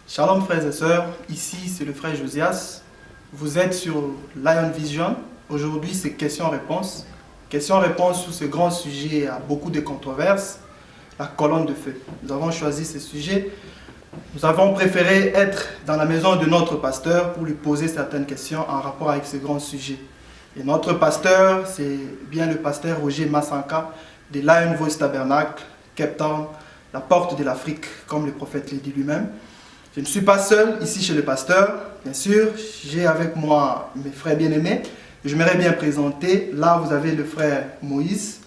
Shalom frères et sœurs, ici c'est le frère Josias. Vous êtes sur Lion Vision. Aujourd'hui c'est questions-réponses. Questions-réponses sur ce grand sujet à beaucoup de controverses, la colonne de feu. Nous avons choisi ce sujet. Nous avons préféré être dans la maison de notre pasteur pour lui poser certaines questions en rapport avec ce grand sujet. Et notre pasteur, c'est bien le pasteur Roger Massanka de Lion Voice Tabernacle, Cape Town, la porte de l'Afrique, comme le prophète l'a dit lui-même. Je ne suis pas seul ici chez le pasteur, bien sûr, j'ai avec moi mes frères bien-aimés. J'aimerais bien présenter, là vous avez le frère Moïse,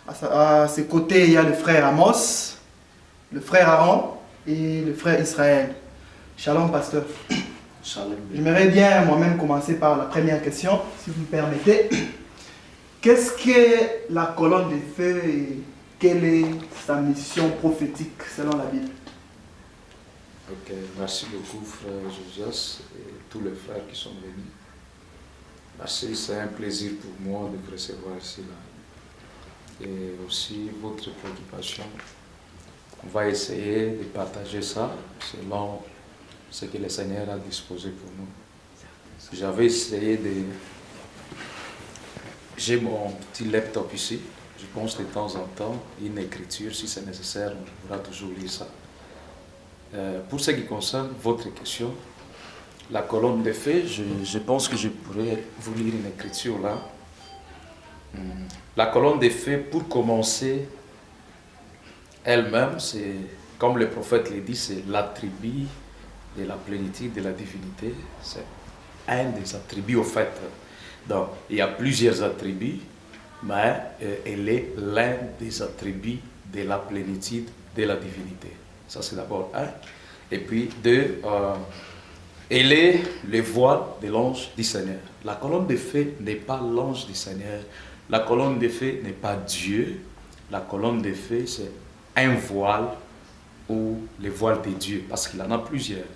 à ses côtés il y a le frère Amos, le frère Aaron et le frère Israël. Shalom pasteur. Shalom. J'aimerais bien moi-même commencer par la première question, si vous me permettez. Qu'est-ce que la colonne de feu et quelle est sa mission prophétique selon la Bible? Ok, merci beaucoup frère Josias et tous les frères qui sont venus. Merci, c'est un plaisir pour moi de vous recevoir ici là. Et aussi votre préoccupation. On va essayer de partager ça selon ce que le Seigneur a disposé pour nous. J'avais essayé de... J'ai mon petit laptop ici. Je pense de temps en temps, une écriture, si c'est nécessaire, on pourra toujours lire ça. Pour ce qui concerne votre question, la colonne de feu, je pense que je pourrais vous lire une écriture là. La colonne de feu, pour commencer, elle-même, c'est, comme le prophète l'a dit, c'est l'attribut de la plénitude de la divinité. C'est un des attributs au fait. Donc, il y a plusieurs attributs, mais elle est l'un des attributs de la plénitude de la divinité. Ça, c'est d'abord un. Et puis, deux, elle est le voile de l'ange du Seigneur. La colonne de feu n'est pas l'ange du Seigneur. La colonne de feu n'est pas Dieu. La colonne de feu, c'est un voile ou le voile de Dieu, parce qu'il en a plusieurs.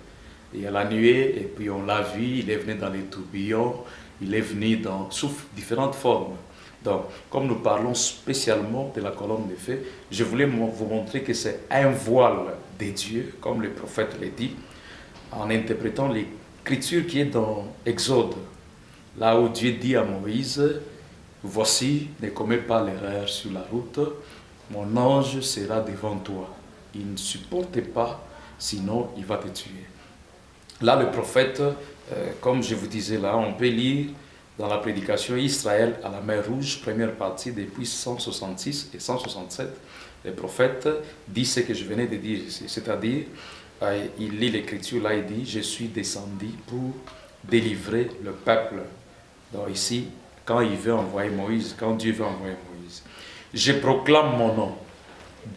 Il y a la nuée, et puis on l'a vu, il est venu dans les tourbillons, il est venu sous différentes formes. Donc, comme nous parlons spécialement de la colonne de feu, je voulais vous montrer que c'est un voile de Dieu, comme le prophète l'a dit, en interprétant l'écriture qui est dans Exode, là où Dieu dit à Moïse, « Voici, ne commets pas l'erreur sur la route, mon ange sera devant toi. Il ne supporte pas, sinon il va te tuer. » Là, le prophète, comme je vous disais là, on peut lire dans la prédication Israël à la mer Rouge, première partie, depuis 166 et 167, le prophète dit ce que je venais de dire ici, c'est-à-dire, il lit l'écriture là, il dit, je suis descendu pour délivrer le peuple. Donc ici, quand il veut envoyer Moïse, quand Dieu veut envoyer Moïse, je proclame mon nom,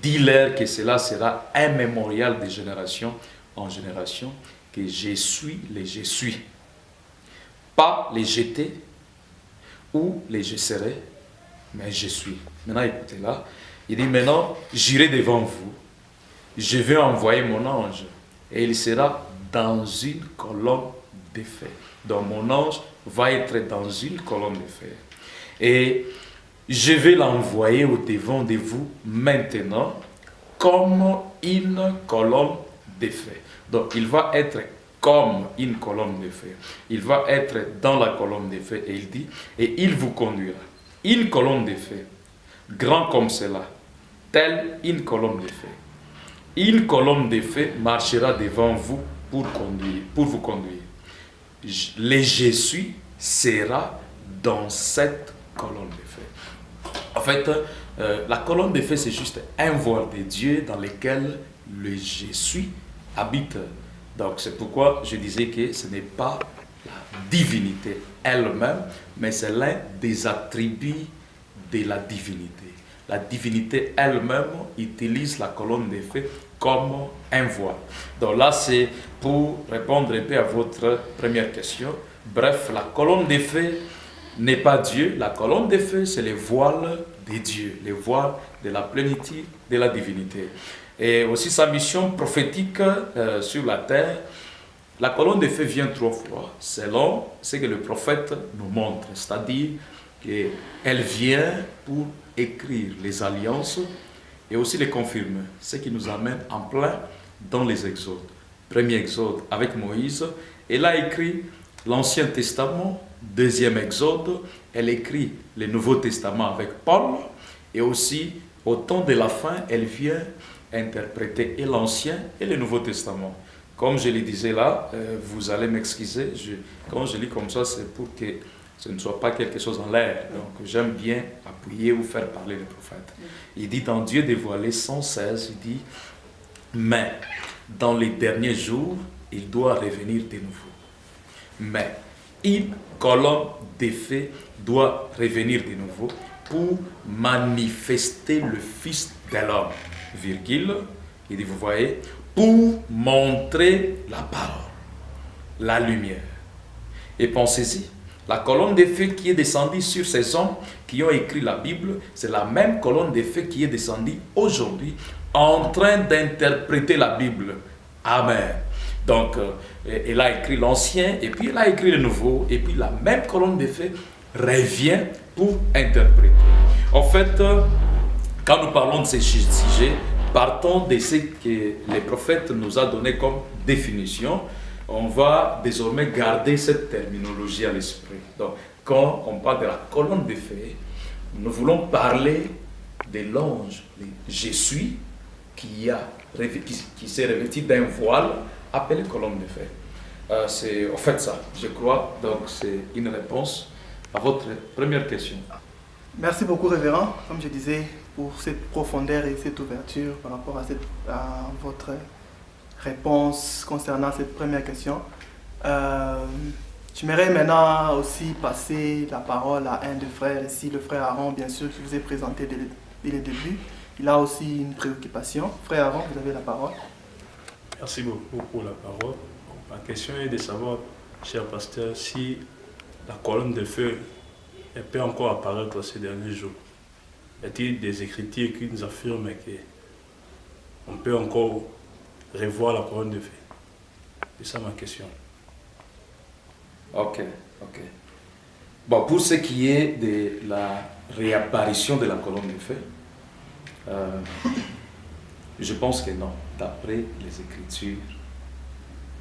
dis-leur que cela sera un mémorial de génération en génération, que je suis les je suis. Pas les jeter ou les je serai, mais je suis. Maintenant, écoutez là. Il dit maintenant, j'irai devant vous. Je vais envoyer mon ange. Et il sera dans une colonne de feu. Donc mon ange va être dans une colonne de feu. Et je vais l'envoyer au devant de vous maintenant comme une colonne de feu. Donc il va être comme une colonne de feu. Il va être dans la colonne de feu et il dit, et il vous conduira. Une colonne de feu, grand comme cela, telle une colonne de feu. Une colonne de feu marchera devant vous pour vous conduire. Le je suis sera dans cette colonne de feu. En fait, la colonne de feu, c'est juste un voile de Dieu dans lequel le je suis habite. Donc c'est pourquoi je disais que ce n'est pas la divinité elle-même, mais c'est l'un des attributs de la divinité. La divinité elle-même utilise la colonne de feu comme un voile. Donc là, c'est pour répondre un peu à votre première question. Bref, la colonne de feu n'est pas Dieu. La colonne de feu, c'est le voile de Dieu, le voile de la plénitude de la divinité. Et aussi sa mission prophétique sur la terre. La colonne de feu vient 3 fois, selon ce que le prophète nous montre. C'est-à-dire qu'elle vient pour écrire les alliances et aussi les confirmer. Ce qui nous amène en plein dans les exodes. premier Exode avec Moïse. Elle a écrit l'Ancien Testament, deuxième Exode. Elle écrit le Nouveau Testament avec Paul. Et aussi, au temps de la fin, elle vient interpréter et l'Ancien et le Nouveau Testament. Comme je le disais là, vous allez m'excuser, quand je lis comme ça, c'est pour que ce ne soit pas quelque chose en l'air. Donc j'aime bien appuyer ou faire parler le prophète. Il dit dans Dieu dévoilé 116, il dit, mais dans les derniers jours, il doit revenir de nouveau. Mais une colonne d'effet doit revenir de nouveau pour manifester le Fils de l'homme, virgule, il dit, vous voyez, pour montrer la parole, la lumière. Et pensez-y, la colonne de feu qui est descendue sur ces hommes qui ont écrit la Bible, c'est la même colonne de feu qui est descendue aujourd'hui en train d'interpréter la Bible. Amen. Donc, elle a écrit l'Ancien et puis elle a écrit le Nouveau et puis la même colonne de feu revient pour interpréter. En fait, quand nous parlons de ces sujets, partons de ce que les prophètes nous ont donné comme définition. On va désormais garder cette terminologie à l'esprit. Donc, quand on parle de la colonne de feu, nous voulons parler de l'ange, je suis, qui s'est revêtu d'un voile appelé colonne de feu. C'est en fait ça, je crois. Donc, c'est une réponse à votre première question. Merci beaucoup, révérend, comme je disais, pour cette profondeur et cette ouverture par rapport à votre réponse concernant cette première question. J'aimerais maintenant aussi passer la parole à un des frères ici, le frère Aaron, bien sûr, qui vous est présenté dès le début. Il a aussi une préoccupation. Frère Aaron, vous avez la parole. Merci beaucoup pour la parole. Ma question est de savoir, cher pasteur, si la colonne de feu elle peut encore apparaître ces derniers jours. Y a-t-il des écritures qui nous affirment qu'on peut encore revoir la colonne de feu? C'est ça ma question. Ok. Bon, pour ce qui est de la réapparition de la colonne de feu, je pense que non. D'après les Écritures,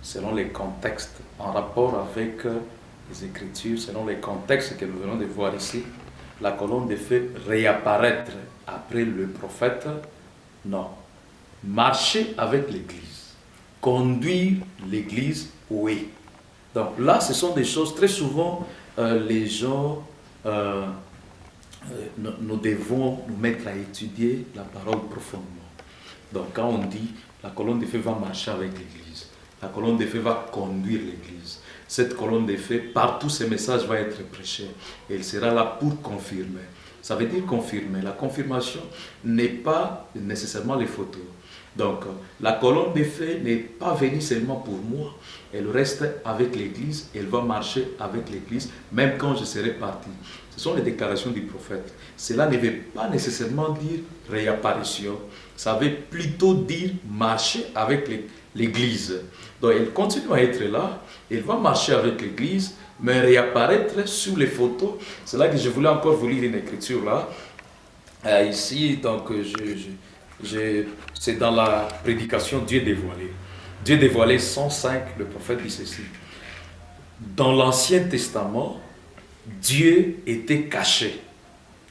selon les contextes, en rapport avec les Écritures, selon les contextes que nous venons de voir ici, la colonne de feu réapparaître après le prophète, non. Marcher avec l'Église, conduire l'Église, oui. Donc là, ce sont des choses, très souvent, les gens, nous devons nous mettre à étudier la parole profondément. Donc quand on dit, la colonne de feu va marcher avec l'Église, la colonne de feu va conduire l'Église, cette colonne de feu, partout ce message va être prêché, et il sera là pour confirmer. Ça veut dire confirmer. La confirmation n'est pas nécessairement les photos. Donc, la colonne de feu n'est pas venue seulement pour moi, elle reste avec l'Église, elle va marcher avec l'Église, même quand je serai parti. Ce sont les déclarations du prophète. Cela ne veut pas nécessairement dire réapparition, ça veut plutôt dire marcher avec l'Église. Donc, elle continue à être là, elle va marcher avec l'Église, mais réapparaître sur les photos. C'est là que je voulais encore vous lire une écriture là. Ici, donc, c'est dans la prédication Dieu dévoilé. Dieu dévoilé 105, le prophète dit ceci. Dans l'Ancien Testament, Dieu était caché.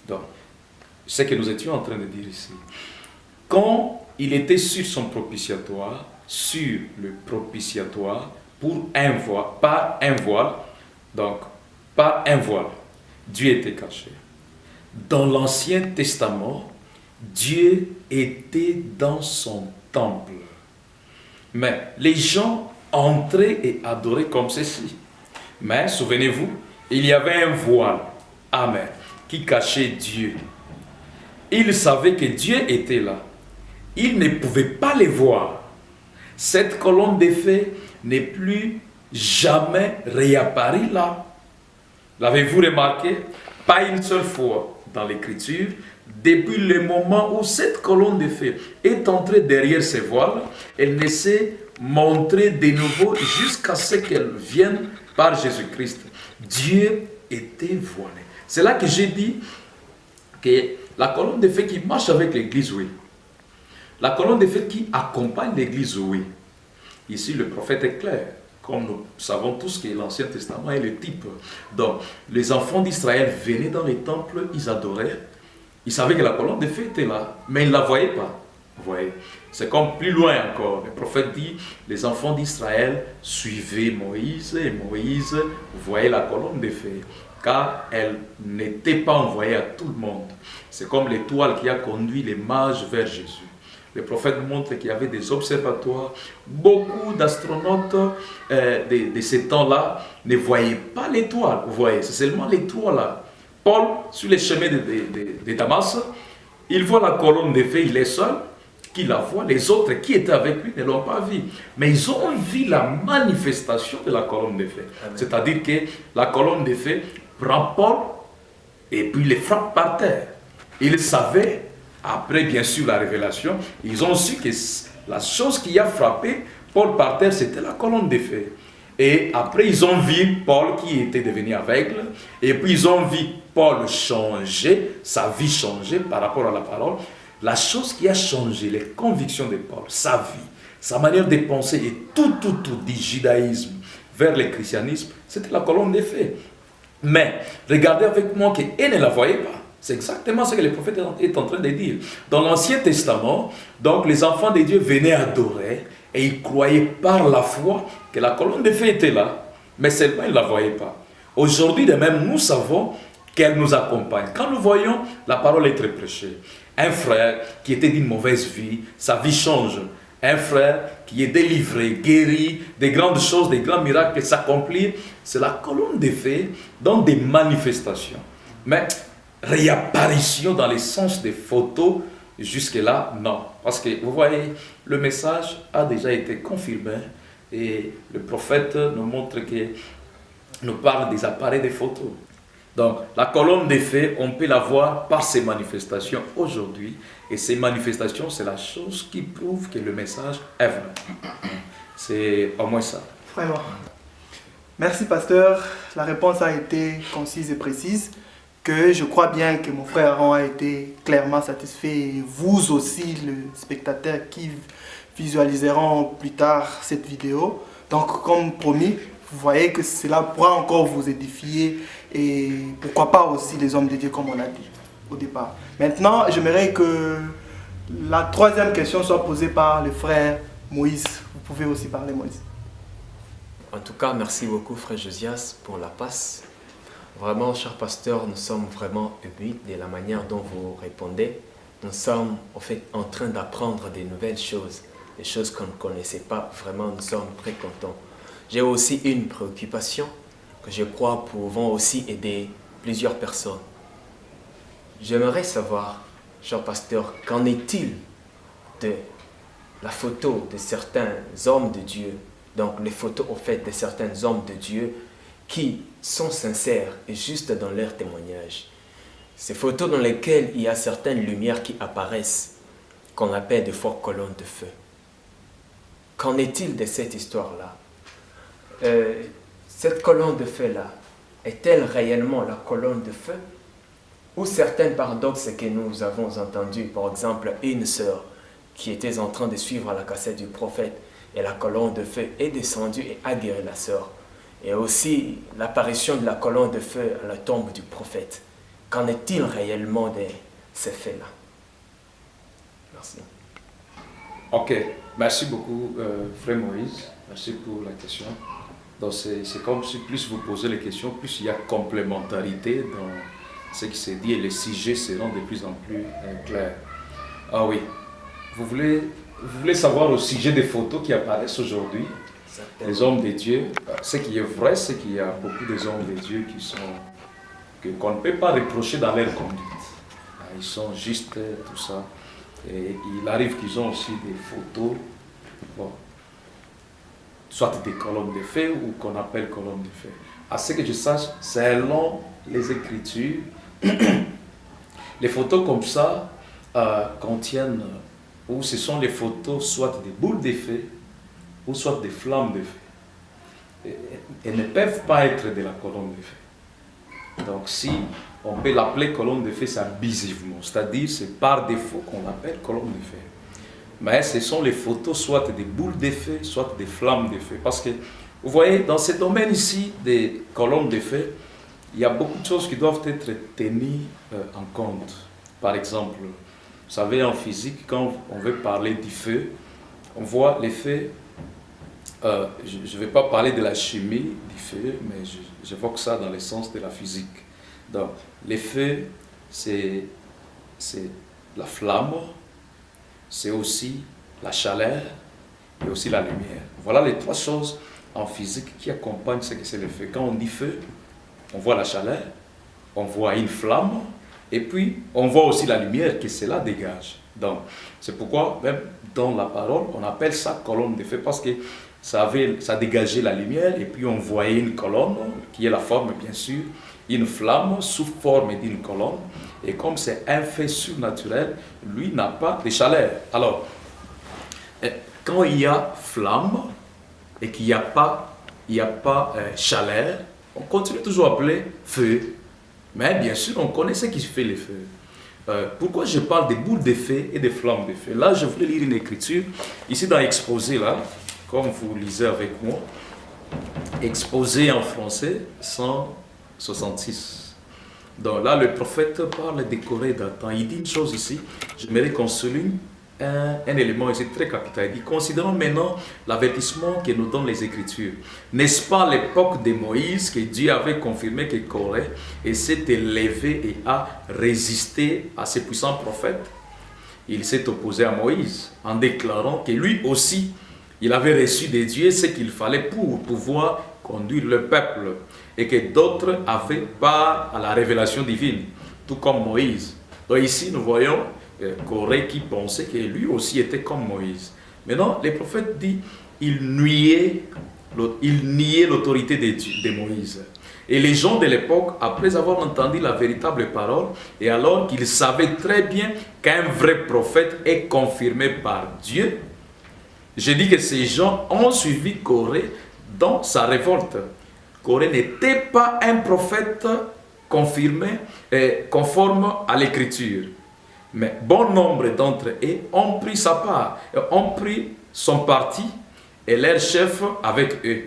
Donc, ce que nous étions en train de dire ici. Quand il était sur son propitiatoire, sur le propitiatoire, pour un voile, par un voile, donc par un voile, Dieu était caché. Dans l'Ancien Testament, Dieu était dans son temple. Mais les gens entraient et adoraient comme ceci. Mais souvenez-vous, il y avait un voile, amen, qui cachait Dieu. Ils savaient que Dieu était là. Ils ne pouvaient pas le voir. Cette colonne de feu n'est plus jamais réapparue là. L'avez-vous remarqué? Pas une seule fois dans l'Écriture, depuis le moment où cette colonne de feu est entrée derrière ses voiles, elle ne s'est montrée de nouveau jusqu'à ce qu'elle vienne par Jésus-Christ. Dieu était voilé. C'est là que j'ai dit que la colonne de feu qui marche avec l'Église, oui. La colonne de feu qui accompagne l'Église, oui. Ici, le prophète est clair. Comme nous savons tous que l'Ancien Testament est le type. Donc, les enfants d'Israël venaient dans les temples, ils adoraient. Ils savaient que la colonne de feu était là, mais ils ne la voyaient pas. Vous voyez, c'est comme plus loin encore. Le prophète dit, les enfants d'Israël suivaient Moïse, et Moïse voyait la colonne de feu, car elle n'était pas envoyée à tout le monde. C'est comme l'étoile qui a conduit les mages vers Jésus. Le prophète montre qu'il y avait des observatoires. Beaucoup d'astronautes de ces temps-là ne voyaient pas l'étoile. Vous voyez, c'est seulement l'étoile là. Paul, sur les chemins de Damas, il voit la colonne de feu, il est seul, qui la voit. Les autres qui étaient avec lui ne l'ont pas vu. Mais ils ont vu la manifestation de la colonne de feu. C'est-à-dire que la colonne de feu prend Paul et puis les frappe par terre. Ils savaient. Après, bien sûr, la révélation, ils ont su que la chose qui a frappé Paul par terre, c'était la colonne de feu. Et après, ils ont vu Paul qui était devenu aveugle. Et puis, ils ont vu Paul changer, sa vie changer par rapport à la parole. La chose qui a changé, les convictions de Paul, sa vie, sa manière de penser et tout du judaïsme vers le christianisme, c'était la colonne de feu. Mais, regardez avec moi qu'elle ne la voyait pas. C'est exactement ce que le prophète est en train de dire. Dans l'Ancien Testament, donc les enfants de Dieu venaient adorer et ils croyaient par la foi que la colonne de feu était là, mais seulement ils ne la voyaient pas. Aujourd'hui, de même, nous savons qu'elle nous accompagne. Quand nous voyons la parole être prêchée, un frère qui était d'une mauvaise vie, sa vie change. Un frère qui est délivré, guéri, des grandes choses, des grands miracles s'accomplissent, c'est la colonne de feu dans des manifestations. Mais réapparition dans le sens des photos, jusque-là, non. Parce que, vous voyez, le message a déjà été confirmé et le prophète nous montre que nous parle des appareils de photos. Donc, la colonne de feu, on peut la voir par ces manifestations aujourd'hui. Et ces manifestations, c'est la chose qui prouve que le message est vrai. C'est au moins ça. Vraiment. Merci, pasteur. La réponse a été concise et précise. Que je crois bien que mon frère Aaron a été clairement satisfait et vous aussi, le spectateur qui visualiseront plus tard cette vidéo. Donc, comme promis, vous voyez que cela pourra encore vous édifier et pourquoi pas aussi les hommes de Dieu comme on a dit au départ. Maintenant, j'aimerais que la troisième question soit posée par le frère Moïse. Vous pouvez aussi parler, Moïse. En tout cas, merci beaucoup, frère Josias, pour la passe. Vraiment, cher pasteur, nous sommes vraiment émus de la manière dont vous répondez. Nous sommes en fait en train d'apprendre des nouvelles choses, des choses qu'on ne connaissait pas. Vraiment, nous sommes très contents. J'ai aussi une préoccupation que je crois pouvant aussi aider plusieurs personnes. J'aimerais savoir, cher pasteur, qu'en est-il de la photo de certains hommes de Dieu, donc les photos au fait de certains hommes de Dieu qui sont sincères et justes dans leur témoignage. Ces photos dans lesquelles il y a certaines lumières qui apparaissent, qu'on appelle de fortes colonnes de feu. Qu'en est-il de cette histoire-là? Cette colonne de feu-là, est-elle réellement la colonne de feu? Ou certains paradoxes que nous avons entendus, par exemple, une sœur qui était en train de suivre la cassette du prophète et la colonne de feu est descendue et a guéri la sœur. Et aussi l'apparition de la colonne de feu à la tombe du prophète. Qu'en est-il réellement de ces faits-là? Merci. Ok, merci beaucoup, frère Moïse. Merci pour la question. Donc c'est comme si plus vous posez les questions, plus il y a complémentarité dans ce qui s'est dit et les sujets seront de plus en plus clairs. Ah oui, vous voulez savoir au sujet des photos qui apparaissent aujourd'hui? Les hommes de Dieu, ce qui est vrai, c'est qu'il y a beaucoup des hommes de Dieu qu'on ne peut pas reprocher dans leur conduite. Ils sont justes, tout ça. Et il arrive qu'ils ont aussi des photos, bon, soit des colonnes de feu ou qu'on appelle colonnes de feu. À ce que je sache, selon les Écritures, les photos comme ça contiennent, ou ce sont les photos soit des boules de feu, ou soit des flammes de feu. Elles ne peuvent pas être de la colonne de feu. Donc si on peut l'appeler colonne de feu, c'est abusivement, c'est-à-dire c'est par défaut qu'on l'appelle colonne de feu. mais ce sont les photos soit des boules de feu, soit des flammes de feu. Parce que, vous voyez, dans ce domaine ici des colonnes de feu, il y a beaucoup de choses qui doivent être tenues en compte. Par exemple, vous savez, en physique, quand on veut parler du feu, on voit les feux. Je ne vais pas parler de la chimie du feu, mais j'évoque ça dans le sens de la physique. Donc, les feux, c'est la flamme, c'est aussi la chaleur et aussi la lumière. Voilà les trois choses en physique qui accompagnent ce que c'est le feu. Quand on dit feu, on voit la chaleur, on voit une flamme, et puis on voit aussi la lumière que cela dégage. Donc, c'est pourquoi, même dans la parole, on appelle ça colonne de feu, parce que ça dégageait la lumière, et puis on voyait une colonne, qui est la forme, bien sûr, une flamme sous forme d'une colonne, et comme c'est un fait surnaturel, lui n'a pas de chaleur. Alors, quand il y a flamme, et qu'il n'y a pas, chaleur, on continue toujours à appeler feu. Mais bien sûr, on connaît ce qui fait le feu. Pourquoi je parle des boules de feu et des flammes de feu? Là, je voulais lire une écriture, ici dans Exposé, là, comme vous lisez avec moi, Exposé en français, 166. Donc là, le prophète parle des Corées d'Adam. Il dit une chose ici, j'aimerais qu'on souligne un élément ici très capital. Il dit, considérons maintenant l'avertissement que nous donnent les Écritures. N'est-ce pas à l'époque de Moïse que Dieu avait confirmé que Corée s'est élevé et a résisté à ses puissants prophètes? Il s'est opposé à Moïse en déclarant que lui aussi, il avait reçu de Dieu ce qu'il fallait pour pouvoir conduire le peuple et que d'autres avaient part à la révélation divine, tout comme Moïse. Donc ici, nous voyons Corée qui pensait que lui aussi était comme Moïse. Maintenant, les prophètes disent il niait l'autorité de Moïse. Et les gens de l'époque, après avoir entendu la véritable parole, et alors qu'ils savaient très bien qu'un vrai prophète est confirmé par Dieu, je dis que ces gens ont suivi Corée dans sa révolte. Corée n'était pas un prophète confirmé et conforme à l'écriture. Mais bon nombre d'entre eux ont pris sa part, ont pris son parti et leur chef avec eux.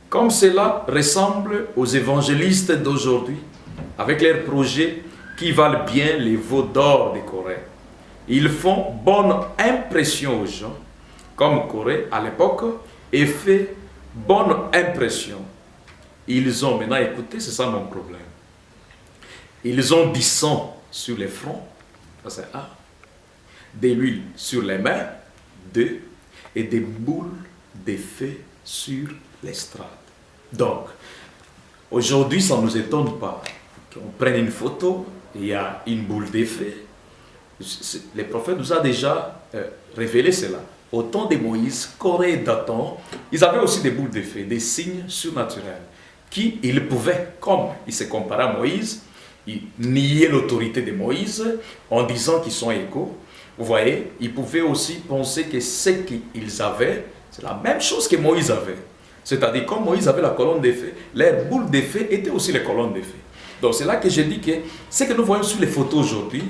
Comme cela ressemble aux évangélistes d'aujourd'hui, avec leurs projets qui valent bien les veaux d'or de Corée. Ils font bonne impression aux gens, comme Corée à l'époque, et fait bonne impression. Ils ont, maintenant écoutez, c'est ça mon problème. Ils ont du sang sur les fronts, ça c'est un, de l'huile sur les mains, deux, et des boules de feu sur l'estrade. Donc, aujourd'hui, ça ne nous étonne pas qu'on prenne une photo, il y a une boule de feu. Le prophète nous a déjà révélé cela. Au temps de Moïse, Corée et Dathan, ils avaient aussi des boules de feu, des signes surnaturels, qui ils pouvaient, comme ils se comparaient à Moïse, ils niaient l'autorité de Moïse en disant qu'ils sont égaux. Vous voyez, ils pouvaient aussi penser que ce qu'ils avaient, c'est la même chose que Moïse avait. C'est-à-dire, comme Moïse avait la colonne de feu, leurs boules de feu étaient aussi les colonnes de feu. Donc c'est là que je dis que ce que nous voyons sur les photos aujourd'hui,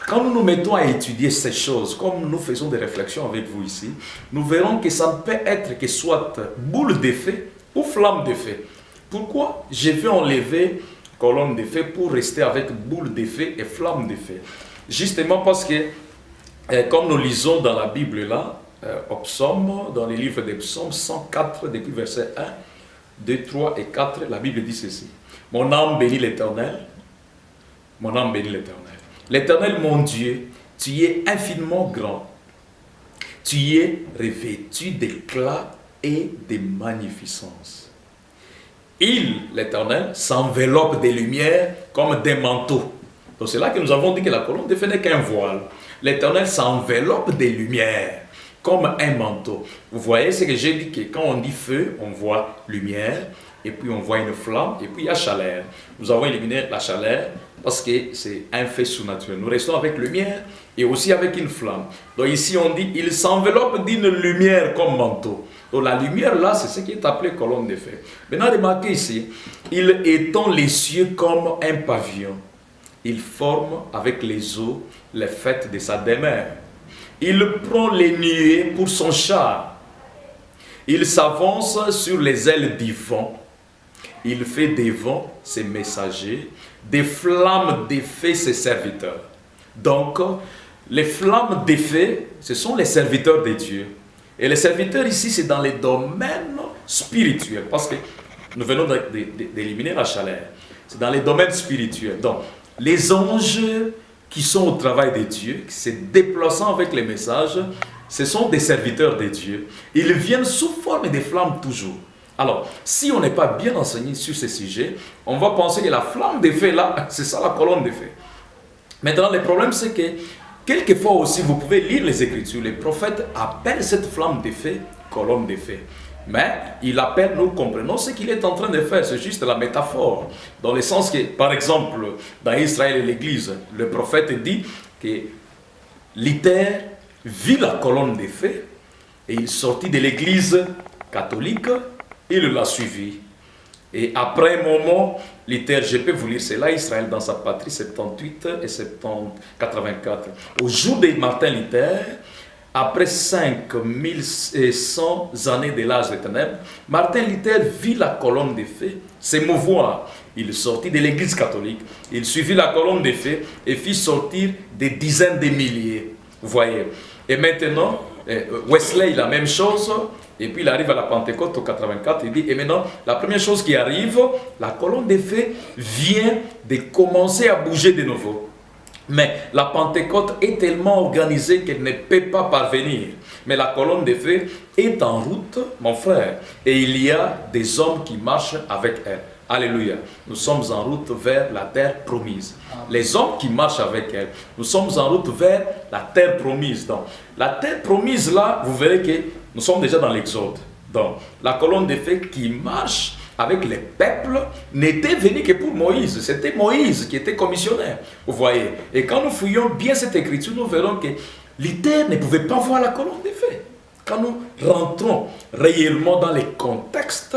quand nous nous mettons à étudier ces choses, comme nous faisons des réflexions avec vous ici, nous verrons que ça ne peut être que soit boule de feu ou flamme de feu. Pourquoi je vais enlever colonne de feu pour rester avec boule de feu et flamme de feu? Justement parce que, comme nous lisons dans la Bible là, au psaume, dans les livres des psaumes 104, depuis verset 1, 2, 3 et 4, la Bible dit ceci. Mon âme bénit l'Éternel. Mon âme bénit l'Éternel. L'Éternel, mon Dieu, tu es infiniment grand. Tu es revêtu d'éclat et de magnificence. Il, l'Éternel, s'enveloppe des lumières comme des manteaux. Donc c'est là que nous avons dit que la colonne de feu n'est qu'un voile. L'Éternel s'enveloppe des lumières comme un manteau. Vous voyez ce que j'ai dit, que quand on dit feu, on voit lumière, et puis on voit une flamme, et puis il y a chaleur. Nous avons éliminé la chaleur parce que c'est un fait surnaturel. Nous restons avec lumière et aussi avec une flamme. Donc ici on dit, il s'enveloppe d'une lumière comme manteau. Donc la lumière là, c'est ce qui est appelé colonne de feu. Maintenant remarquez ici, il étend les cieux comme un pavillon. Il forme avec les eaux les fêtes de sa demeure. Il prend les nuées pour son char. Il s'avance sur les ailes du vent. Il fait des vents ses messagers, des flammes d'effet ses serviteurs. Donc, les flammes d'effet, ce sont les serviteurs de Dieu. Et les serviteurs ici, c'est dans les domaines spirituels, parce que nous venons d'éliminer la chaleur. C'est dans les domaines spirituels. Donc, les anges qui sont au travail de Dieu, qui se déplacent avec les messages, ce sont des serviteurs de Dieu. Ils viennent sous forme de flammes toujours. Alors, si on n'est pas bien enseigné sur ce sujet, on va penser que la flamme de feu là, c'est ça la colonne de feu. Maintenant, le problème c'est que, quelquefois aussi, vous pouvez lire les Écritures, les prophètes appellent cette flamme de feu colonne de feu. Mais il appelle, nous comprenons ce qu'il est en train de faire, c'est juste la métaphore. Dans le sens que, par exemple, dans Israël et l'Église, le prophète dit que Luther vit la colonne de feu et il sortit de l'Église catholique, il l'a suivi. Et après un moment, Luther, je peux vous lire cela, Israël dans sa patrie, 78 et 84. Au jour de Martin Luther, après 5100 années de l'âge des ténèbres, Martin Luther vit la colonne de feu s'émouvoir. Il sortit de l'église catholique, il suivit la colonne de feu et fit sortir des dizaines de milliers. Vous voyez. Et maintenant, Wesley, la même chose. Et puis il arrive à la Pentecôte au 84, il dit, et maintenant, la première chose qui arrive, la colonne de feu vient de commencer à bouger de nouveau. Mais la Pentecôte est tellement organisée qu'elle ne peut pas parvenir. Mais la colonne de feu est en route, mon frère. Et il y a des hommes qui marchent avec elle. Alléluia. Nous sommes en route vers la terre promise. Les hommes qui marchent avec elle. Nous sommes en route vers la terre promise. Donc, la terre promise là, vous verrez que nous sommes déjà dans l'Exode. Donc, la colonne de feu qui marche avec les peuples n'était venue que pour Moïse. C'était Moïse qui était commissionnaire. Vous voyez. Et quand nous fouillons bien cette écriture, nous verrons que Luther ne pouvait pas voir la colonne de feu. Quand nous rentrons réellement dans les contextes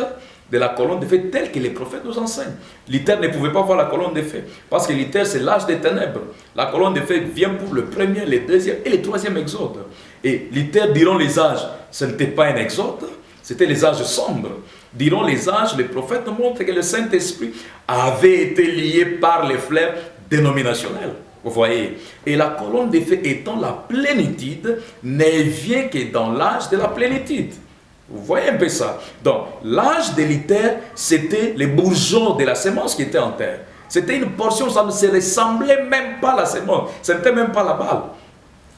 de la colonne de feu tel que les prophètes nous enseignent. Luther ne pouvait pas voir la colonne de feu. Parce que Luther, c'est l'âge des ténèbres. La colonne de feu vient pour le premier, le deuxième et le troisième exode. Et Luther, diront les âges, ce n'était pas un exode, c'était les âges sombres. Diront les âges, les prophètes nous montrent que le Saint-Esprit avait été lié par les fleurs dénominationnelles. Vous voyez. Et la colonne de feu étant la plénitude, ne vient que dans l'âge de la plénitude. Vous voyez un peu ça. Donc, l'âge de Luther, c'était les bourgeons de la sémence qui étaient en terre. C'était une portion, ça ne se ressemblait même pas à la sémence. Ce n'était même pas la balle.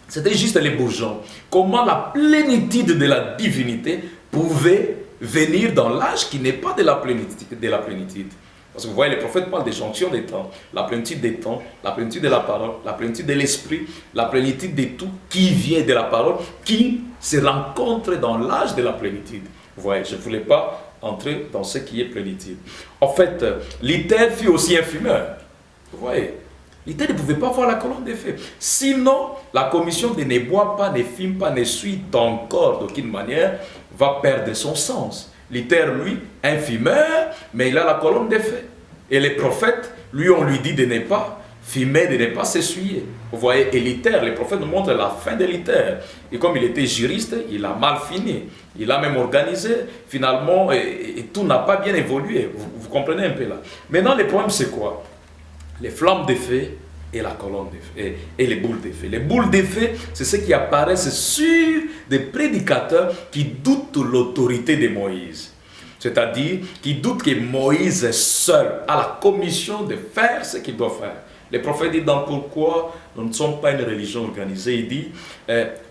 C'était juste les bourgeons. Comment la plénitude de la divinité pouvait venir dans l'âge qui n'est pas de la plénitude. Parce que vous voyez, les prophètes parlent des jonctions des temps, la plénitude des temps, la plénitude de la parole, la plénitude de l'esprit, la plénitude de tout qui vient de la parole, qui se rencontre dans l'âge de la plénitude. Vous voyez, je ne voulais pas entrer dans ce qui est plénitude. En fait, Luther fut aussi un fumeur. Vous voyez, Luther ne pouvait pas voir la colonne de feu. Sinon, la commission de ne boit pas, ne fume pas, ne suit ton corps d'aucune manière, va perdre son sens. Luther, lui, un fumeur, mais il a la colonne de feu. Et les prophètes, lui, on lui dit de ne pas fumer, de ne pas s'essuyer. Vous voyez, et Luther, les prophètes nous montrent la fin de Luther. Et comme il était juriste, il a mal fini. Il a même organisé, finalement, et tout n'a pas bien évolué. Vous comprenez un peu là. Maintenant, le problème, c'est quoi? Les flammes de feu et la colonne de feu, et les boules de feu. Les boules de feu, c'est ce qui apparaissent sur des prédicateurs qui doutent de l'autorité de Moïse. C'est-à-dire qui doutent que Moïse seul a la commission de faire ce qu'il doit faire. Le prophète dit dans Pourquoi nous ne sommes pas une religion organisée, il dit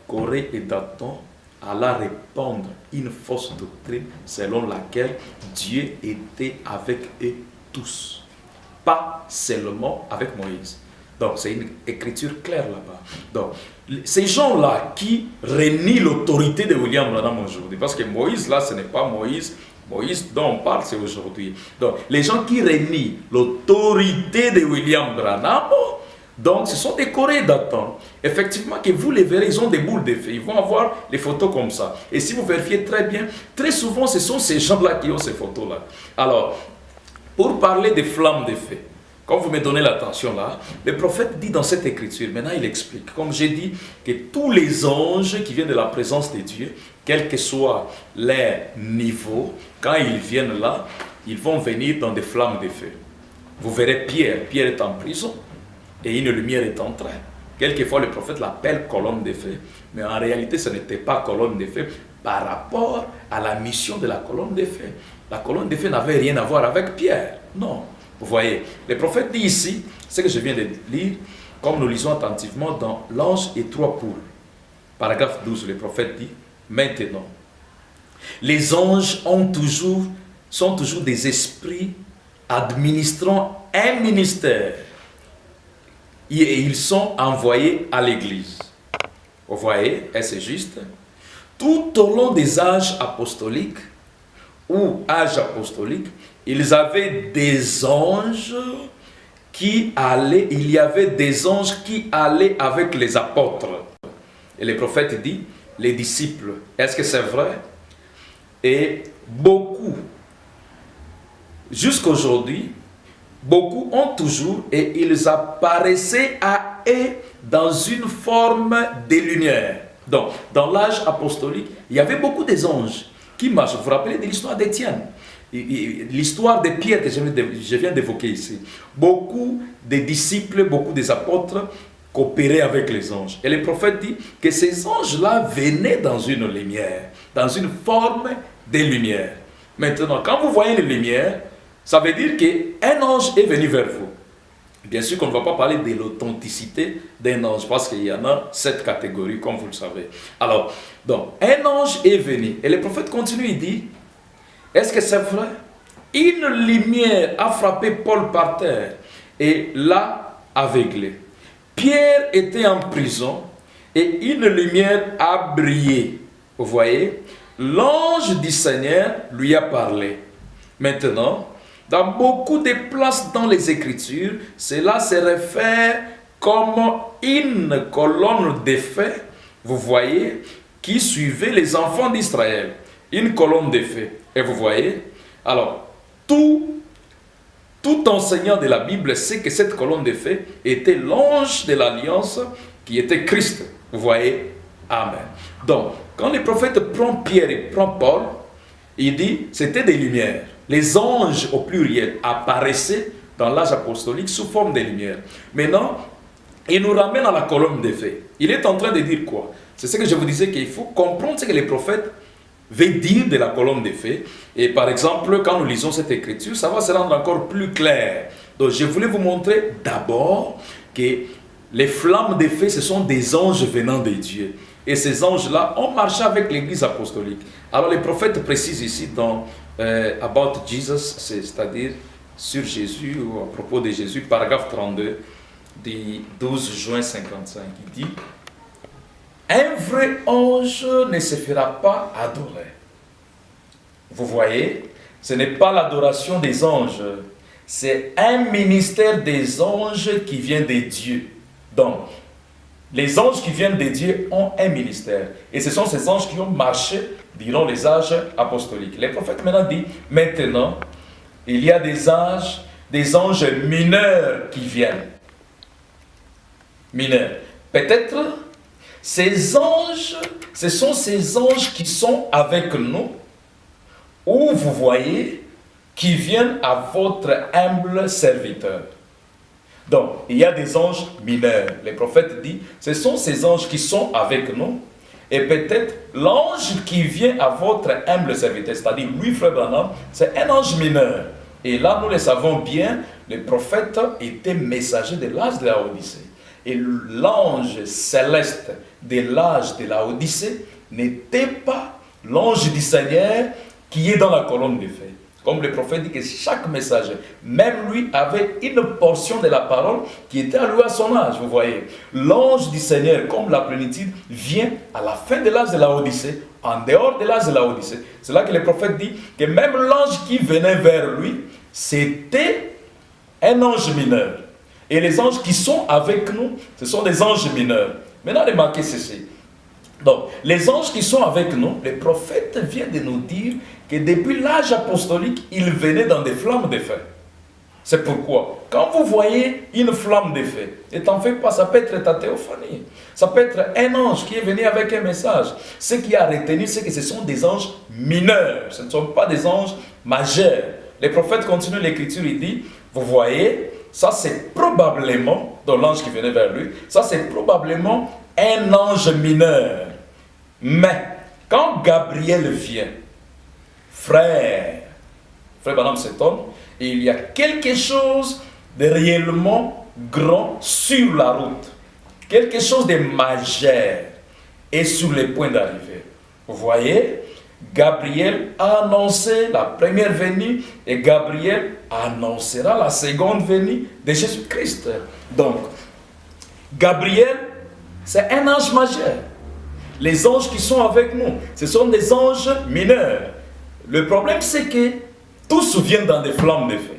Corée et Dathan alla répandre une fausse doctrine selon laquelle Dieu était avec eux tous. Pas seulement avec Moïse. Donc, c'est une écriture claire là-bas. Donc, ces gens-là qui renient l'autorité de William Branham aujourd'hui, parce que Moïse, là, ce n'est pas Moïse dont on parle, c'est aujourd'hui. Donc, les gens qui renient l'autorité de William Branham, donc, ce sont des Coréens Dathan. Effectivement, que vous les verrez, ils ont des boules de feu. Ils vont avoir les photos comme ça. Et si vous vérifiez très bien, très souvent, ce sont ces gens-là qui ont ces photos-là. Alors, pour parler des flammes de feu, Quand vous me donnez l'attention là, le prophète dit dans cette écriture, maintenant il explique, comme j'ai dit, que tous les anges qui viennent de la présence de Dieu, quel que soit leur niveau, quand ils viennent là, ils vont venir dans des flammes de feu. Vous verrez Pierre est en prison et une lumière est en train. Quelquefois le prophète l'appelle colonne de feu, mais en réalité ce n'était pas colonne de feu par rapport à la mission de la colonne de feu. La colonne de feu n'avait rien à voir avec Pierre, non. Vous voyez, le prophète dit ici, ce que je viens de lire, comme nous lisons attentivement dans l'ange et trois poules. Paragraphe 12, le prophète dit, maintenant, les anges sont toujours des esprits administrant un ministère et ils sont envoyés à l'église. Vous voyez, et c'est juste, tout au long des âges apostoliques ou âge apostolique, ils avaient des anges qui allaient, il y avait des anges qui allaient avec les apôtres. Et le prophète dit, les disciples, est-ce que c'est vrai? Et beaucoup, jusqu'aujourd'hui, beaucoup ont toujours, et ils apparaissaient à eux dans une forme de lumière. Donc, dans l'âge apostolique, il y avait beaucoup des anges qui marchent. Vous vous rappelez de l'histoire d'Étienne? L'histoire de Pierre que je viens d'évoquer ici. Beaucoup des disciples, beaucoup des apôtres coopéraient avec les anges. Et le prophète dit que ces anges-là venaient dans une lumière, dans une forme de lumière. Maintenant, quand vous voyez les lumières, ça veut dire qu'un ange est venu vers vous. Bien sûr qu'on ne va pas parler de l'authenticité d'un ange, parce qu'il y en a 7 catégories, comme vous le savez. Alors, donc, un ange est venu. Et le prophète continue, il dit, est-ce que c'est vrai? Une lumière a frappé Paul par terre et l'a aveuglé. Pierre était en prison et une lumière a brillé. Vous voyez? L'ange du Seigneur lui a parlé. Maintenant, dans beaucoup de places dans les Écritures, cela se réfère comme une colonne de feu, vous voyez, qui suivait les enfants d'Israël. Une colonne de feu. Et vous voyez, alors, tout enseignant de la Bible sait que cette colonne de feu était l'ange de l'alliance qui était Christ. Vous voyez? Amen. Donc, quand le prophète prend Pierre et prend Paul, il dit, c'était des lumières. Les anges au pluriel apparaissaient dans l'âge apostolique sous forme de lumière. Maintenant, il nous ramène à la colonne de feu. Il est en train de dire quoi? C'est ce que je vous disais, qu'il faut comprendre ce que les prophètes veut dire de la colonne de feu. Et par exemple, quand nous lisons cette écriture, ça va se rendre encore plus clair. Donc je voulais vous montrer d'abord que les flammes de feu, ce sont des anges venant de Dieu. Et ces anges-là ont marché avec l'église apostolique. Alors les prophètes précisent ici dans About Jesus, c'est-à-dire sur Jésus ou à propos de Jésus, paragraphe 32 du 12 juin 55, il dit: un vrai ange ne se fera pas adorer. Vous voyez, ce n'est pas l'adoration des anges, c'est un ministère des anges qui vient de Dieu. Donc, les anges qui viennent de Dieu ont un ministère. Et ce sont ces anges qui ont marché durant les âges apostoliques. Le prophète maintenant dit, maintenant, il y a des anges mineurs qui viennent. Mineurs. Peut-être ces anges, ce sont ces anges qui sont avec nous, ou vous voyez, qui viennent à votre humble serviteur. Donc, il y a des anges mineurs. Le prophète dit, ce sont ces anges qui sont avec nous, et peut-être l'ange qui vient à votre humble serviteur, c'est-à-dire lui, frère Branham, c'est un ange mineur. Et là, nous le savons bien, le prophète était messager de l'âge de la Odyssée. Et l'ange céleste de l'âge de la Odyssée n'était pas l'ange du Seigneur qui est dans la colonne de feu. Comme le prophète dit que chaque messager, même lui, avait une portion de la parole qui était allouée à son âge. Vous voyez, l'ange du Seigneur, comme la plénitude, vient à la fin de l'âge de la Odyssée, en dehors de l'âge de la Odyssée. C'est là que le prophète dit que même l'ange qui venait vers lui, c'était un ange mineur. Et les anges qui sont avec nous, ce sont des anges mineurs. Maintenant, remarquez ceci. Donc, les anges qui sont avec nous, le prophète vient de nous dire que depuis l'âge apostolique, ils venaient dans des flammes de feu. C'est pourquoi, quand vous voyez une flamme de feu, et t'en fais pas, ça peut être ta théophanie. Ça peut être un ange qui est venu avec un message. Ce qui a retenu, c'est que ce sont des anges mineurs. Ce ne sont pas des anges majeurs. Les prophètes continuent l'écriture, il dit, vous voyez, ça c'est probablement, dans l'ange qui venait vers lui, ça c'est probablement un ange mineur. Mais, quand Gabriel vient, frère Branham s'étonne, et il y a quelque chose de réellement grand sur la route. Quelque chose de majeur est sur le point d'arriver. Vous voyez, Gabriel a annoncé la première venue et Gabriel annoncera la seconde venue de Jésus-Christ. Donc, Gabriel, c'est un ange majeur. Les anges qui sont avec nous, ce sont des anges mineurs. Le problème, c'est que tous viennent dans des flammes de feu.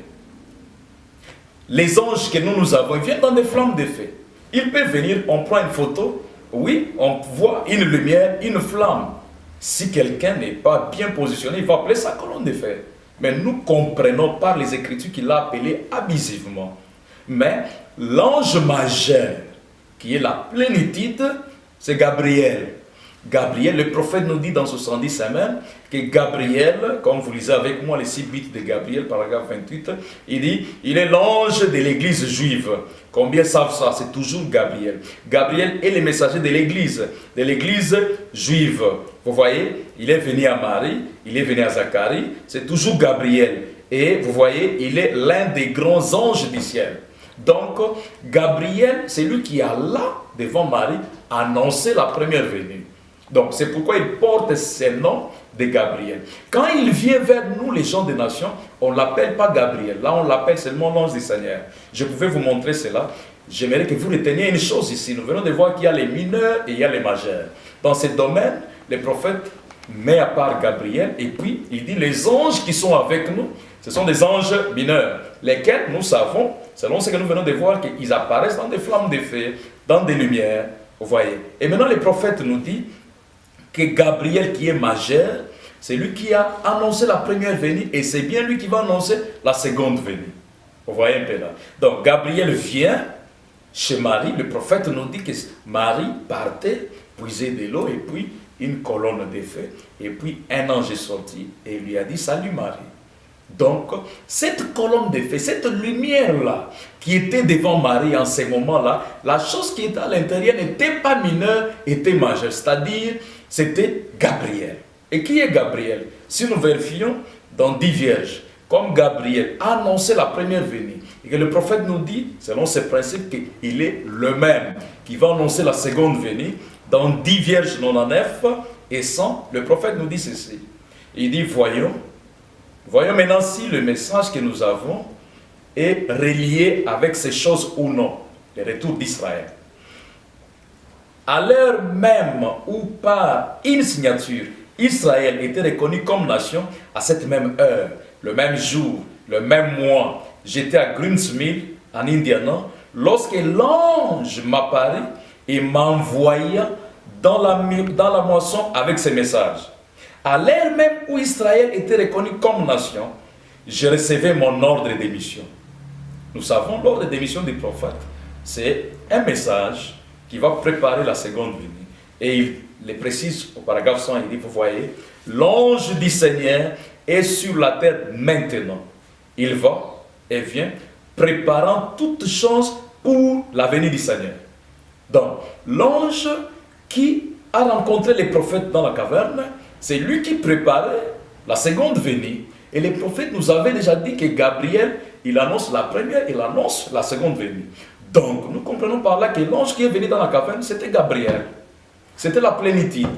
Les anges que nous avons, ils viennent dans des flammes de feu. Ils peuvent venir, on prend une photo, oui, on voit une lumière, une flamme. Si quelqu'un n'est pas bien positionné, il va appeler ça colonne de feu. Mais nous comprenons par les Écritures qu'il l'a appelé abusivement. Mais l'ange majeur, qui est la plénitude, c'est Gabriel. Gabriel, le prophète nous dit dans 70 Amen que Gabriel, comme vous lisez avec moi les 6 bits de Gabriel, paragraphe 28, il dit, il est l'ange de l'église juive. Combien savent ça? C'est toujours Gabriel. Gabriel est le messager de l'église juive. Vous voyez, il est venu à Marie, il est venu à Zacharie, c'est toujours Gabriel. Et vous voyez, il est l'un des grands anges du ciel. Donc, Gabriel, c'est lui qui a là, devant Marie, annoncé la première venue. Donc, c'est pourquoi il porte ce nom de Gabriel. Quand il vient vers nous, les gens des nations, on ne l'appelle pas Gabriel. Là, on l'appelle seulement l'ange du Seigneur. Je pouvais vous montrer cela. J'aimerais que vous reteniez une chose ici. Nous venons de voir qu'il y a les mineurs et il y a les majeurs. Dans ce domaine, le prophète met à part Gabriel et puis il dit les anges qui sont avec nous, ce sont des anges mineurs, lesquels nous savons, selon ce que nous venons de voir, qu'ils apparaissent dans des flammes de feu, dans des lumières. Vous voyez. Et maintenant, le prophète nous dit que Gabriel qui est majeur, c'est lui qui a annoncé la première venue et c'est bien lui qui va annoncer la seconde venue. Vous voyez un peu là. Donc Gabriel vient chez Marie, le prophète nous dit que Marie partait puiser de l'eau et puis une colonne de feu et puis un ange est sorti et lui a dit salut Marie. Donc cette colonne de feu, cette lumière-là qui était devant Marie en ce moment-là, la chose qui était à l'intérieur n'était pas mineure, était majeure, c'est-à-dire c'était Gabriel. Et qui est Gabriel? Si nous vérifions dans 10 vierges, comme Gabriel a annoncé la première venue, et que le prophète nous dit, selon ce principe, qu'il est le même, qui va annoncer la seconde venue, dans 10 vierges 99 et 100, le prophète nous dit ceci. Il dit, voyons maintenant si le message que nous avons est relié avec ces choses ou non, le retour d'Israël. À l'heure même où par une signature, Israël était reconnu comme nation, à cette même heure, le même jour, le même mois, j'étais à Greensmill, en Indiana, lorsque l'ange m'apparut et m'envoya dans la moisson avec ce message. À l'heure même où Israël était reconnu comme nation, je recevais mon ordre de mission. Nous savons, l'ordre de mission du prophète, c'est un message qui va préparer la seconde venue. Et il le précise au paragraphe 100, il dit, vous voyez, l'ange du Seigneur est sur la terre maintenant. Il va et vient, préparant toutes choses pour la venue du Seigneur. Donc, l'ange qui a rencontré les prophètes dans la caverne, c'est lui qui préparait la seconde venue. Et les prophètes nous avaient déjà dit que Gabriel, il annonce la première, il annonce la seconde venue. Donc, nous comprenons par là que l'ange qui est venu dans la caverne, c'était Gabriel. C'était la plénitude.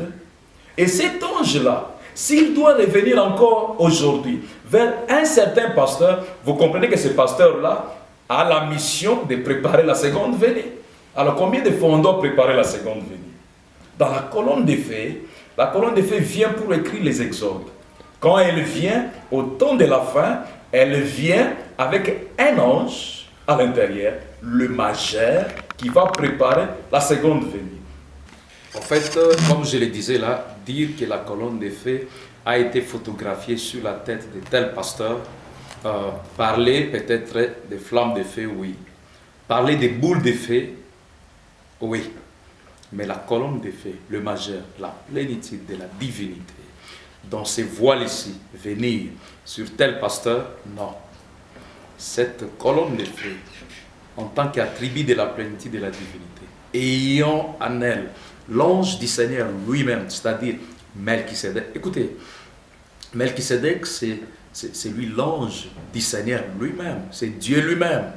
Et cet ange-là, s'il doit revenir encore aujourd'hui vers un certain pasteur, vous comprenez que ce pasteur-là a la mission de préparer la seconde venue. Alors, combien de fois on doit préparer la seconde venue? Dans la colonne des faits, la colonne des faits vient pour écrire les exodes. Quand elle vient, au temps de la fin, elle vient avec un ange à l'intérieur, le majeur, qui va préparer la seconde venue. En fait, comme je le disais là, dire que la colonne des faits a été photographiée sur la tête de tel pasteur, Parler peut-être des flammes de feu, oui. Parler des boules de feu, oui. Mais la colonne de feu, le majeur, la plénitude de la divinité, dans ces voiles ici, venir sur tel pasteur, non. Cette colonne de feu, en tant qu'attribut de la plénitude de la divinité, ayant en elle l'ange du Seigneur lui-même, c'est-à-dire Melchisédek. Écoutez, Melchisédek, c'est lui l'ange du Seigneur lui-même, c'est Dieu lui-même.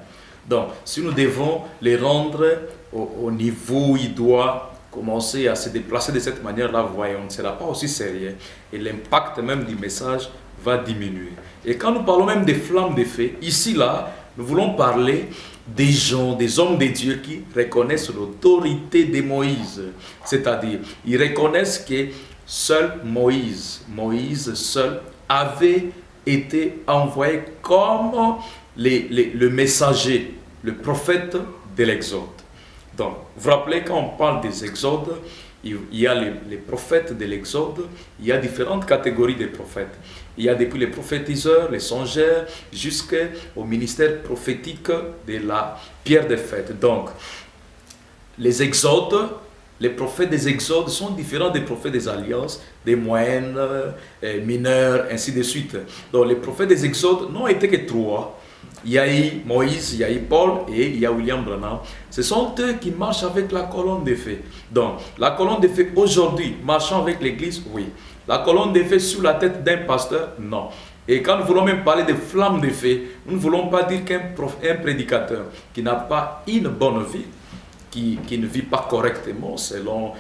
Donc, si nous devons les rendre au niveau où il doit commencer à se déplacer de cette manière-là, voyons, on ne sera pas aussi sérieux. Et l'impact même du message va diminuer. Et quand nous parlons même des flammes de feu, ici, là, nous voulons parler des gens, des hommes de Dieu qui reconnaissent l'autorité de Moïse. C'est-à-dire, ils reconnaissent que seul Moïse seul, avait été envoyé comme le messager, le prophète de l'Exode. Donc, vous vous rappelez, quand on parle des exodes, il y a les prophètes de l'Exode, il y a différentes catégories de prophètes. Il y a depuis les prophétiseurs, les songeurs, jusqu'au ministère prophétique de la pierre des fêtes. Donc, les exodes, les prophètes des exodes sont différents des prophètes des alliances, des moyennes, mineurs, ainsi de suite. Donc, les prophètes des exodes n'ont été que 3. Il y a eu Moïse, il y a eu Paul et il y a William Branham. Ce sont eux qui marchent avec la colonne de feu. Donc, la colonne de feu aujourd'hui, marchant avec l'église, oui. La colonne de feu sur la tête d'un pasteur, non. Et quand nous voulons même parler de flammes de feu, nous ne voulons pas dire qu'un prédicateur qui n'a pas une bonne vie, qui ne vit pas correctement selon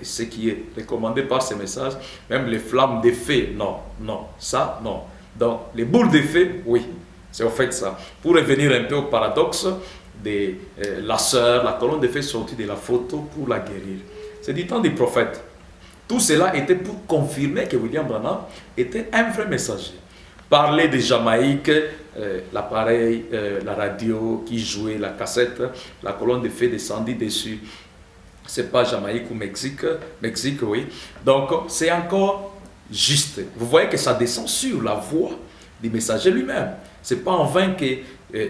ce qui est recommandé par ces messages, même les flammes de feu, non, ça, non. Donc, les boules de feu, oui. C'est au fait ça. Pour revenir un peu au paradoxe de la sœur, la colonne de feu sortie de la photo pour la guérir. C'est du temps des prophètes. Tout cela était pour confirmer que William Branham était un vrai messager. Parler de Jamaïque, l'appareil, la radio qui jouait la cassette, la colonne de feu descendit dessus. C'est pas Jamaïque ou Mexique, oui. Donc c'est encore juste. Vous voyez que ça descend sur la voix du messager lui-même. C'est pas en vain que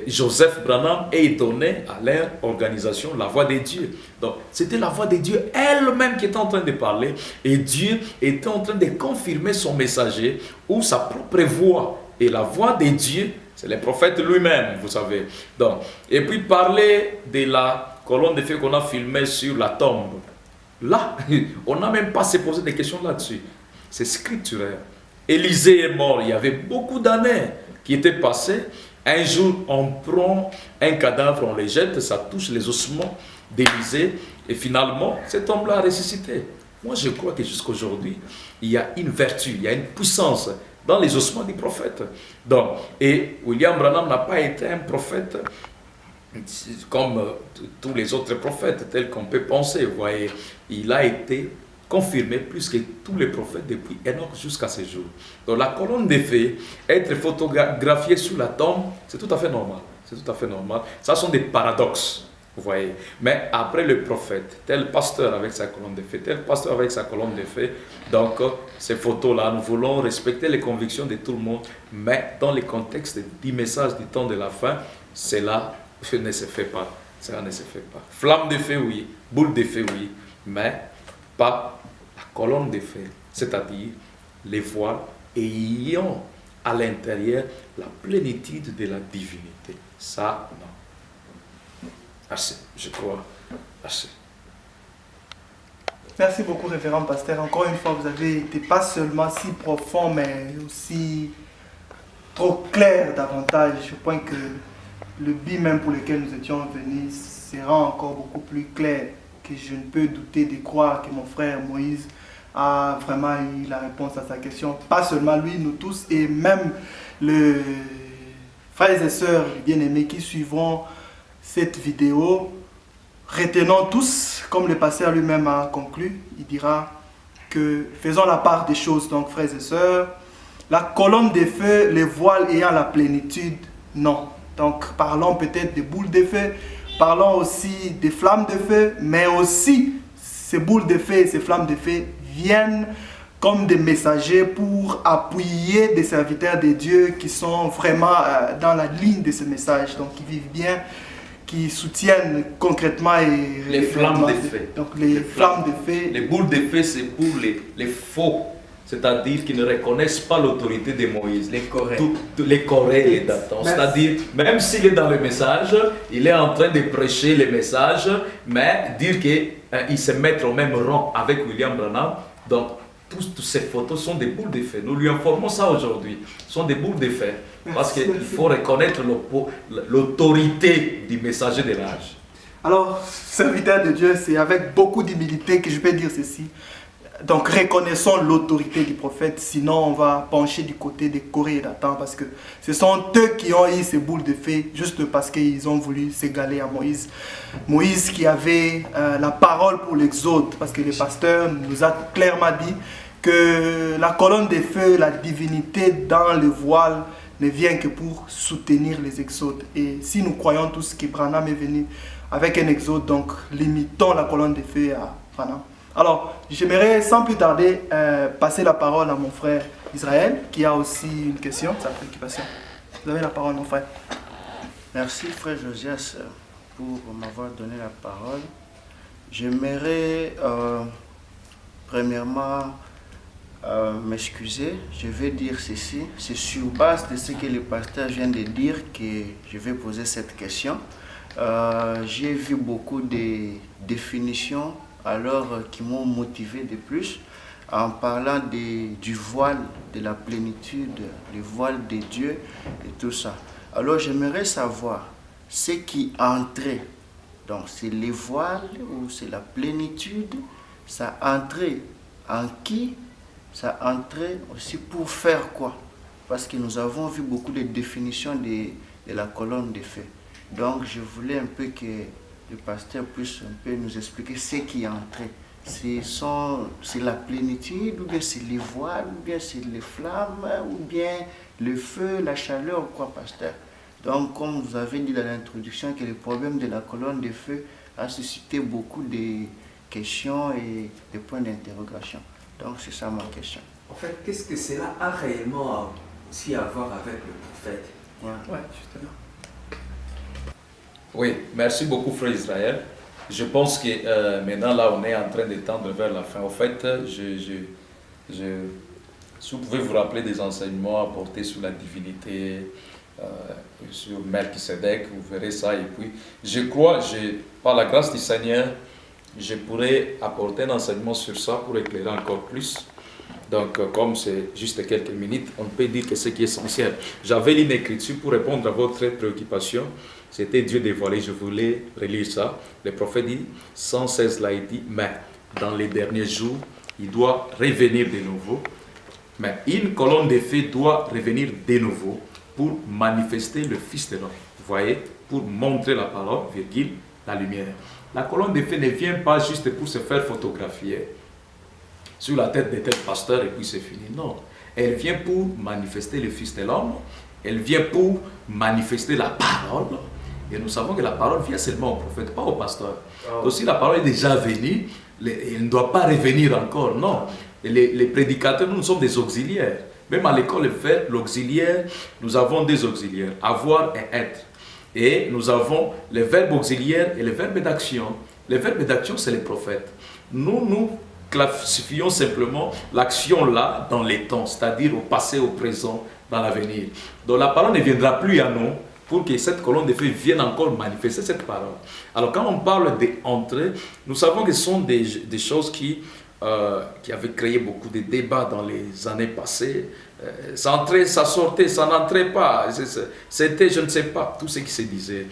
Joseph Branham ait donné à leur organisation la voix de Dieu. Donc, c'était la voix de Dieu elle-même qui était en train de parler et Dieu était en train de confirmer son messager ou sa propre voix. Et la voix de Dieu, c'est le prophète lui-même, vous savez. Donc, et puis parler de la colonne de feu qu'on a filmée sur la tombe. Là, on n'a même pas se poser des questions là-dessus. C'est scripturaire. Élisée est mort, il y avait beaucoup d'années qui étaient passées. Un jour, on prend un cadavre, on le jette, ça touche les ossements d'Élisée, et finalement, cet homme-là a ressuscité. Moi, je crois que jusqu'à aujourd'hui, il y a une vertu, il y a une puissance dans les ossements du prophète. Donc, et William Branham n'a pas été un prophète comme tous les autres prophètes, tels qu'on peut penser. Vous voyez, il a été confirmé plus que tous les prophètes depuis Enoch jusqu'à ce jour. Donc la colonne de feu, être photographiée sur la tombe, c'est tout à fait normal. C'est tout à fait normal. Ça sont des paradoxes, vous voyez. Mais après le prophète, tel pasteur avec sa colonne de feu, tel pasteur avec sa colonne de feu, donc ces photos-là, nous voulons respecter les convictions de tout le monde, mais dans le contexte du message du temps de la fin, cela ne se fait pas. Cela ne se fait pas. Flamme de feu, oui. Boule de feu, oui. Mais pas la colonne de feu, c'est-à-dire les voiles ayant à l'intérieur la plénitude de la divinité. Ça, non. Assez, je crois. Assez. Merci beaucoup, révérend pasteur. Encore une fois, vous avez été pas seulement si profond, mais aussi trop clair davantage. Je pense que le but même pour lequel nous étions venus sera encore beaucoup plus clair. Que je ne peux douter de croire que mon frère Moïse a vraiment eu la réponse à sa question. Pas seulement lui, nous tous, et même les frères et sœurs bien-aimés qui suivront cette vidéo, retenons tous, comme le pasteur lui-même a conclu, il dira que faisons la part des choses, donc frères et sœurs, la colonne de feu, les voiles ayant la plénitude, non. Donc parlons peut-être des boules de feu, parlons aussi des flammes de feu, mais aussi ces boules de feu et ces flammes de feu viennent comme des messagers pour appuyer des serviteurs de Dieu qui sont vraiment dans la ligne de ce message, donc qui vivent bien, qui soutiennent concrètement et les flammes de feu. Donc les flammes de feu. Les boules de feu, c'est pour les faux, c'est-à-dire qui ne reconnaissent pas l'autorité de Moïse. Les Corées. Les Corées, les Datans. C'est-à-dire, même s'il est dans le message, il est en train de prêcher le message, mais dire qu'il se met au même rang avec William Branham. Donc, toutes ces photos sont des boules de feu. Nous lui informons ça aujourd'hui. Ce sont des boules de feu. Parce qu'il faut reconnaître l'autorité du messager de l'âge. Alors, serviteur de Dieu, c'est avec beaucoup d'humilité que je peux dire ceci. Donc, reconnaissons l'autorité du prophète, sinon on va pencher du côté des Corées et Datans, parce que ce sont eux qui ont eu ces boules de feu, juste parce qu'ils ont voulu s'égaler à Moïse. Moïse qui avait la parole pour l'exode, parce que le pasteur nous a clairement dit que la colonne de feu, la divinité dans le voile, ne vient que pour soutenir les exodes. Et si nous croyons tous que Branham est venu avec un exode, donc limitons la colonne de feu à Branham. Alors, j'aimerais sans plus tarder passer la parole à mon frère Israël, qui a aussi une question, sa préoccupation. Vous avez la parole, mon frère. Merci, frère Josias, pour m'avoir donné la parole. J'aimerais, premièrement, m'excuser. Je vais dire ceci. C'est sur base de ce que le pasteur vient de dire que je vais poser cette question. J'ai vu beaucoup de définitions alors qui m'ont motivé de plus en parlant du voile, de la plénitude, le voile de Dieu et tout ça. Alors j'aimerais savoir ce qui entrait. Donc c'est le voile ou c'est la plénitude? Ça entrait en qui? Ça entrait aussi pour faire quoi? Parce que nous avons vu beaucoup de définitions de la colonne de feu. Donc je voulais un peu que le pasteur puisse un peu nous expliquer ce qui est entré. C'est la plénitude, ou bien c'est les voiles, ou bien c'est les flammes, ou bien le feu, la chaleur, ou quoi, pasteur? Donc, comme vous avez dit dans l'introduction, que le problème de la colonne de feu a suscité beaucoup de questions et de points d'interrogation. Donc, c'est ça ma question. En fait, qu'est-ce que cela a réellement aussi à voir avec le prophète? Ouais, justement. Oui, merci beaucoup, frère Israël. Je pense que maintenant, là, on est en train de tendre vers la fin. Au fait, si vous pouvez vous rappeler des enseignements apportés sur la divinité, sur Melchisedec, vous verrez ça. Et puis, je crois, par la grâce du Seigneur, je pourrais apporter un enseignement sur ça pour éclairer encore plus. Donc, comme c'est juste quelques minutes, on peut dire que ce qui est essentiel. J'avais lu une écriture pour répondre à votre préoccupation. C'était Dieu dévoilé, je voulais relire ça. Le prophète dit, 116 là, il dit, mais dans les derniers jours, il doit revenir de nouveau. Mais une colonne de feu doit revenir de nouveau pour manifester le Fils de l'homme. Vous voyez, pour montrer la parole, virgule, la lumière. La colonne de feu ne vient pas juste pour se faire photographier sur la tête de tel pasteur et puis c'est fini. Non, elle vient pour manifester le Fils de l'homme. Elle vient pour manifester la parole. Et nous savons que la parole vient seulement au prophète, pas au pasteur. Donc si la parole est déjà venue, elle ne doit pas revenir encore. Non, les prédicateurs, nous sommes des auxiliaires. Même à l'école, l'auxiliaire, nous avons des auxiliaires, avoir et être. Et nous avons les verbes auxiliaires et les verbes d'action. Les verbes d'action, c'est les prophètes. Nous classifions simplement l'action là dans les temps, c'est-à-dire au passé, au présent, dans l'avenir. Donc la parole ne viendra plus à nous pour que cette colonne de feu vienne encore manifester cette parole. Alors quand on parle d'entrée, nous savons que ce sont des choses qui avaient créé beaucoup de débats dans les années passées. Ça entrait, ça sortait, ça n'entrait pas. C'était, je ne sais pas, tout ce qui se disait.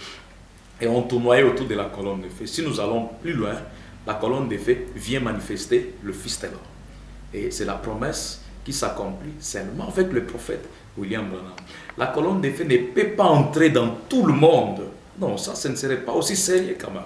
Et on tournoyait autour de la colonne de feu. Si nous allons plus loin, la colonne de feu vient manifester le Fils de l'homme. Et c'est la promesse qui s'accomplit seulement avec le prophète William Branham. La colonne de feu ne peut pas entrer dans tout le monde. Non, ça ne serait pas aussi sérieux quand même.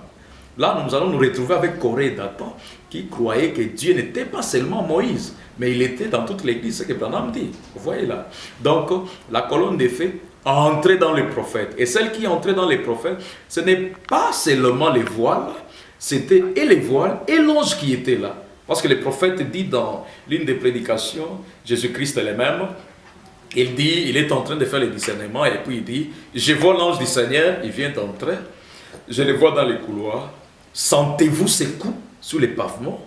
Là, nous allons nous retrouver avec Corée et Dathan qui croyaient que Dieu n'était pas seulement Moïse, mais il était dans toute l'église, ce que Branham dit. Vous voyez là. Donc, la colonne de feu entrait dans les prophètes. Et celle qui entrait dans les prophètes, ce n'est pas seulement les voiles, c'était et les voiles et l'ange qui était là. Parce que le prophète dit dans l'une des prédications, Jésus-Christ est le même, il dit, il est en train de faire le discernement et puis il dit, je vois l'ange du Seigneur, il vient d'entrer, je le vois dans les couloirs, sentez-vous ses coups sous les pavements,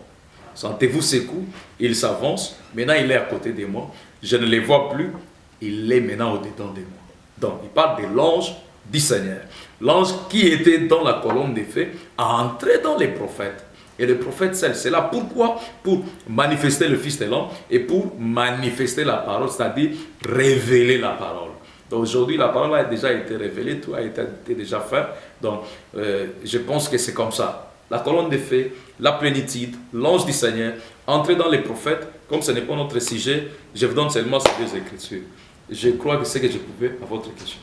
sentez-vous ses coups, il s'avance, maintenant il est à côté de moi, je ne le vois plus, il est maintenant au-dedans de moi. Donc il parle de l'ange du Seigneur. L'ange qui était dans la colonne de feu a entré dans les prophètes. Et le prophète, c'est là. Pourquoi? Pour manifester le Fils de l'homme et pour manifester la parole, c'est-à-dire révéler la parole. Donc aujourd'hui, la parole a déjà été révélée, tout a été déjà fait. Donc je pense que c'est comme ça. La colonne de feu, la plénitude, l'ange du Seigneur, entrer dans les prophètes, comme ce n'est pas notre sujet, je vous donne seulement ces deux écritures. Je crois que c'est ce que je pouvais à votre question.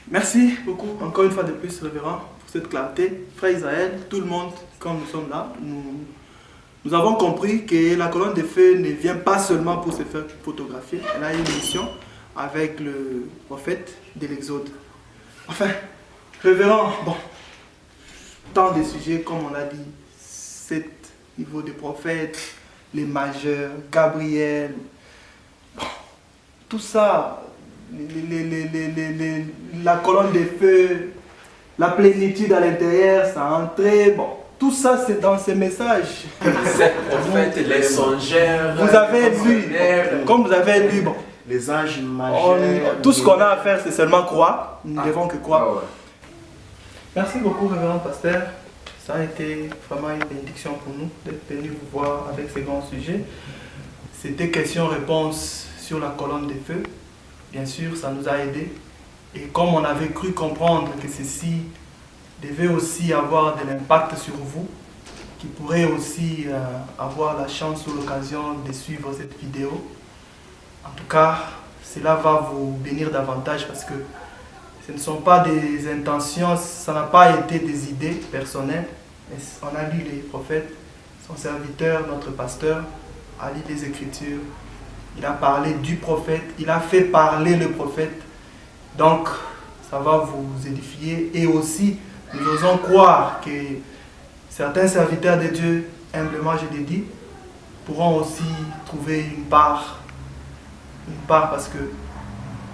Merci beaucoup, encore une fois de plus, révérend, pour cette clarté. Frère Israël, tout le monde, comme nous sommes là, nous avons compris que la colonne de feu ne vient pas seulement pour se faire photographier. Elle a une mission avec le prophète de l'Exode. Enfin, révérend, bon, tant de sujets, comme on l'a dit, 7 niveaux de prophètes, les majeurs, Gabriel, bon, tout ça, la colonne de feu, la plénitude à l'intérieur, ça a entré, bon, tout ça c'est dans ces messages. Les songeurs, vous avez lu, comme vous avez lu, bon, Les anges majeurs. tout ce qu'on a à faire c'est seulement croire, nous ne devons que croire. Ah ouais. Merci beaucoup, révérend pasteur. Ça a été vraiment une bénédiction pour nous d'être venus vous voir avec ces grands sujets. C'était question-réponse sur la colonne de feu. Bien sûr, ça nous a aidés. Et comme on avait cru comprendre que ceci devait aussi avoir de l'impact sur vous, qui pourrez aussi avoir la chance ou l'occasion de suivre cette vidéo, en tout cas, cela va vous bénir davantage parce que ce ne sont pas des intentions, ça n'a pas été des idées personnelles. On a lu les prophètes, son serviteur, notre pasteur, a lu les Écritures. Il a parlé du prophète, il a fait parler le prophète. Donc, ça va vous édifier. Et aussi, nous osons croire que certains serviteurs de Dieu, humblement je l'ai dit, pourront aussi trouver une part parce que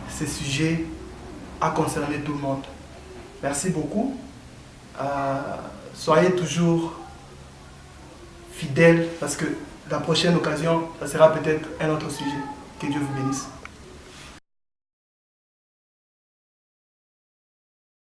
ce sujet a concerné tout le monde. Merci beaucoup. Soyez toujours fidèles parce que la prochaine occasion, ça sera peut-être un autre sujet. Que Dieu vous bénisse.